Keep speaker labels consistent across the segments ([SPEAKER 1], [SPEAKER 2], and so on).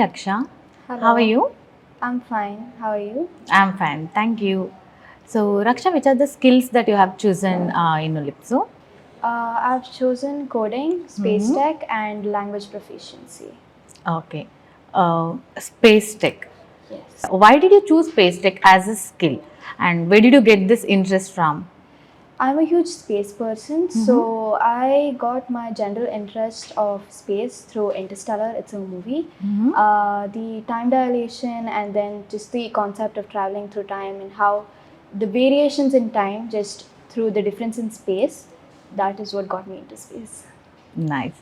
[SPEAKER 1] Raksha. How are
[SPEAKER 2] Hello,
[SPEAKER 1] you?
[SPEAKER 2] I'm fine. How are you?
[SPEAKER 1] I'm fine, thank you. So, Raksha, which are the skills that you have chosen in Olipso?
[SPEAKER 2] I've chosen coding, space
[SPEAKER 1] Mm-hmm.
[SPEAKER 2] tech, and language proficiency.
[SPEAKER 1] Okay. Space tech.
[SPEAKER 2] Yes.
[SPEAKER 1] Why did you choose space tech as a skill? And where did you get this interest from?
[SPEAKER 2] I'm a huge space person,
[SPEAKER 1] Mm-hmm.
[SPEAKER 2] so I got my general interest of space through Interstellar. It's a movie.
[SPEAKER 1] Mm-hmm.
[SPEAKER 2] The time dilation and then just the concept of traveling through time and how the variations in time just through the difference in space, that is what got me into space.
[SPEAKER 1] Nice.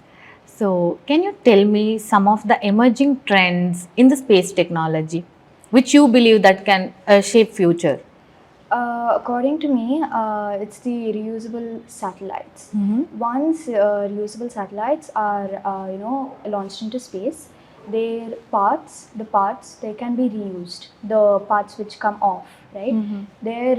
[SPEAKER 1] So, can you tell me some of the emerging trends in the space technology, which you believe that can shape future?
[SPEAKER 2] According to me, it's the reusable satellites.
[SPEAKER 1] Mm-hmm.
[SPEAKER 2] Once reusable satellites are, launched into space, their parts, the parts, they can be reused. The parts which come off, right?
[SPEAKER 1] Mm-hmm.
[SPEAKER 2] They're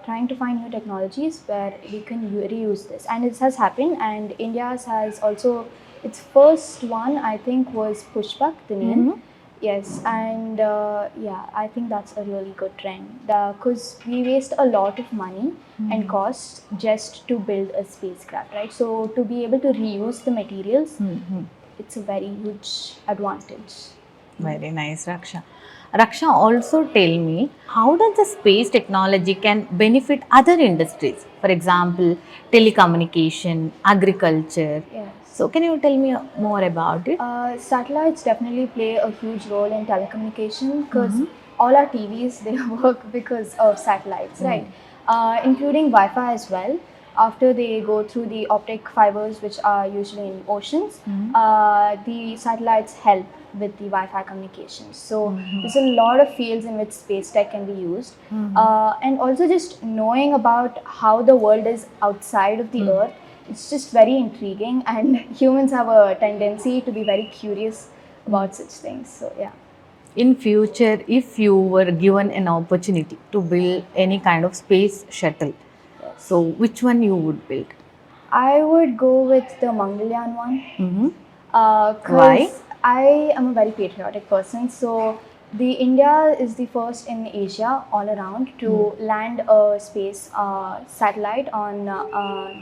[SPEAKER 2] trying to find new technologies where we can reuse this, and it has happened. And India's has also its first one, I think, was Pushpak, the name.
[SPEAKER 1] Mm-hmm.
[SPEAKER 2] Yes, and yeah, I think that's a really good trend because we waste a lot of money and cost just to build a spacecraft, right? So to be able to reuse the materials,
[SPEAKER 1] Mm-hmm.
[SPEAKER 2] it's a very huge advantage.
[SPEAKER 1] Very nice, Raksha. Raksha, also tell me how does the space technology can benefit other industries? For example, telecommunication, agriculture.
[SPEAKER 2] Yes.
[SPEAKER 1] So, can you tell me more about it?
[SPEAKER 2] Satellites definitely play a huge role in telecommunication because all our TVs they work because of satellites, right? Including Wi-Fi as well. After they go through the optic fibers, which are usually in oceans, the satellites help with the Wi-Fi communications. So there's a lot of fields in which space tech can be used, and also just knowing about how the world is outside of the Earth, it's just very intriguing, and humans have a tendency to be very curious about such things. So yeah.
[SPEAKER 1] In future, if you were given an opportunity to build any kind of space shuttle, so
[SPEAKER 2] Yes.
[SPEAKER 1] which one you would build?
[SPEAKER 2] I would go with the Mangalyaan one
[SPEAKER 1] Mm-hmm. Why?
[SPEAKER 2] because I am a very patriotic person. So the India is the first in Asia all around to land a space satellite on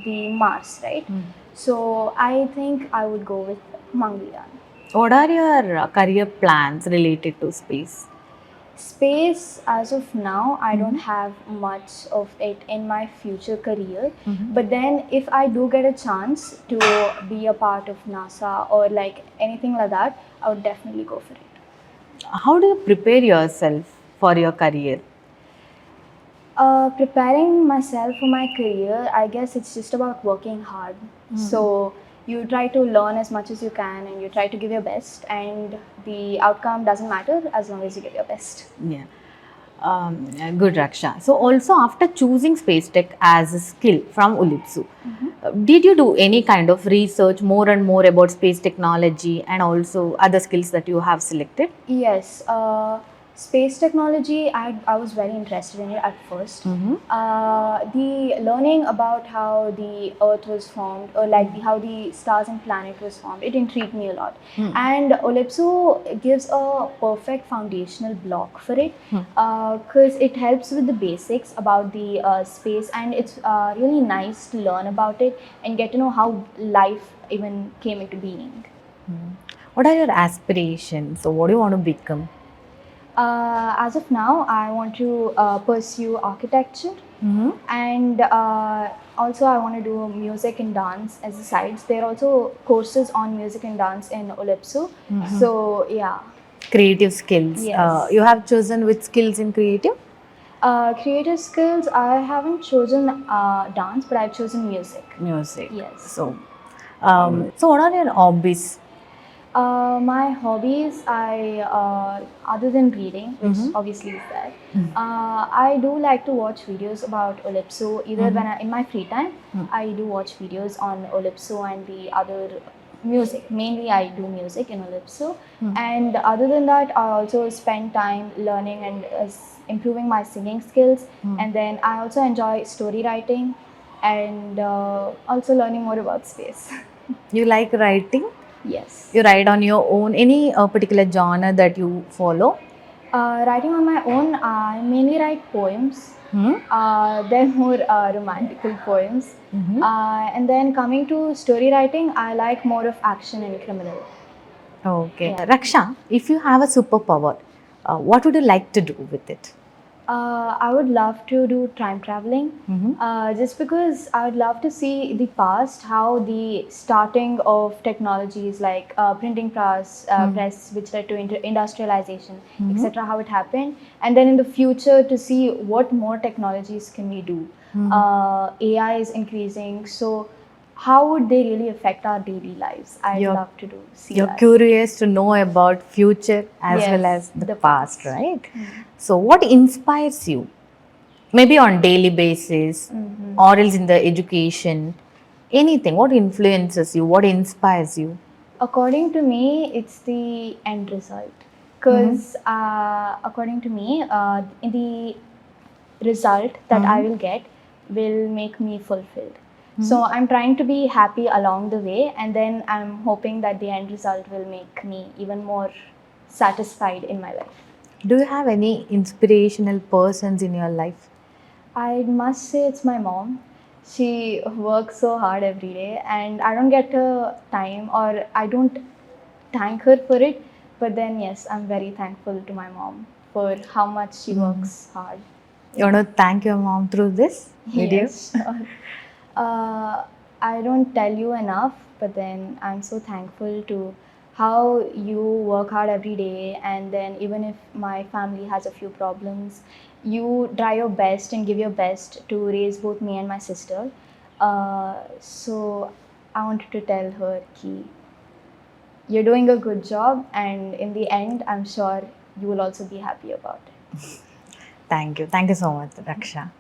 [SPEAKER 2] the Mars, right? So I think I would go with Mangalyaan.
[SPEAKER 1] What are your career plans related to space?
[SPEAKER 2] Space, as of now, I don't have much of it in my future career. But then, if I do get a chance to be a part of NASA or like anything like that, I would definitely go for it.
[SPEAKER 1] How do you prepare yourself for your career?
[SPEAKER 2] Preparing myself for my career, I guess it's just about working hard. So you try to learn as much as you can and you try to give your best, and the outcome doesn't matter as long as you give your best.
[SPEAKER 1] Yeah. Good, Raksha. So, also after choosing space tech as a skill from Ulipsu, did you do any kind of research more and more about space technology and also other skills that you have selected?
[SPEAKER 2] Yes, space technology, I was very interested in it at first. The learning about how the Earth was formed, or like how the stars and planet was formed, it intrigued me a lot. And Olipso gives a perfect foundational block for it because it helps with the basics about the space, and it's really nice to learn about it and get to know how life even came into being.
[SPEAKER 1] What are your aspirations? So, what do you want to become?
[SPEAKER 2] As of now, I want to pursue architecture, and also I want to do music and dance as a sides. There are also courses on music and dance in Olipso. So yeah,
[SPEAKER 1] Creative skills.
[SPEAKER 2] yes.
[SPEAKER 1] You have chosen which skills in creative?
[SPEAKER 2] Creative skills. I haven't chosen dance, but I've chosen music.
[SPEAKER 1] Music.
[SPEAKER 2] Yes.
[SPEAKER 1] So what are your hobbies?
[SPEAKER 2] My hobbies, other than reading, which obviously is there, I do like to watch videos about Olipso. Either when in my free time, I do watch videos on Olipso and the other music. Mainly, I do music in Olipso. And other than that, I also spend time learning and improving my singing skills. And then I also enjoy story writing and also learning more about space.
[SPEAKER 1] You like writing?
[SPEAKER 2] Yes.
[SPEAKER 1] You write on your own. Any particular genre that you follow?
[SPEAKER 2] Writing on my own, I mainly write poems.
[SPEAKER 1] Hmm?
[SPEAKER 2] They're more romantical poems.
[SPEAKER 1] Mhm.
[SPEAKER 2] And then coming to story writing, I like more of action and criminal.
[SPEAKER 1] Okay.
[SPEAKER 2] Yeah.
[SPEAKER 1] Raksha, if you have a superpower, what would you like to do with it?
[SPEAKER 2] I would love to do time traveling,
[SPEAKER 1] Mhm.
[SPEAKER 2] just because I would love to see the past, how the starting of technologies like printing press, which led to industrialization, etc., how it happened, and then in the future to see what more technologies can we do. AI is increasing, so how would they really affect our daily lives? I'd
[SPEAKER 1] You're
[SPEAKER 2] love to see
[SPEAKER 1] you're
[SPEAKER 2] that.
[SPEAKER 1] curious to know about future as well
[SPEAKER 2] Yes,
[SPEAKER 1] as the
[SPEAKER 2] the
[SPEAKER 1] past,
[SPEAKER 2] past.
[SPEAKER 1] right? So what inspires you? Maybe on daily basis or else in the education, anything. What influences you? What inspires you?
[SPEAKER 2] According to me, it's the end result. Because according to me, the result that I will get will make me fulfilled. So I'm trying to be happy along the way, and then I'm hoping that the end result will make me even more satisfied in my life.
[SPEAKER 1] Do you have any inspirational persons in your life?
[SPEAKER 2] I must say it's my mom. She works so hard every day, and I don't get a time, or I don't thank her for it. But then, yes, I'm very thankful to my mom for how much she works hard.
[SPEAKER 1] You want to thank your mom through this video?
[SPEAKER 2] Yes, sure. Uh, I don't tell you enough, but then I'm so thankful to how you work hard every day, and then even if my family has a few problems, you try your best and give your best to raise both me and my sister. So I wanted to tell her ki you're doing a good job, and in the end, I'm sure you will also be happy about it.
[SPEAKER 1] Thank you. Thank you so much, Raksha.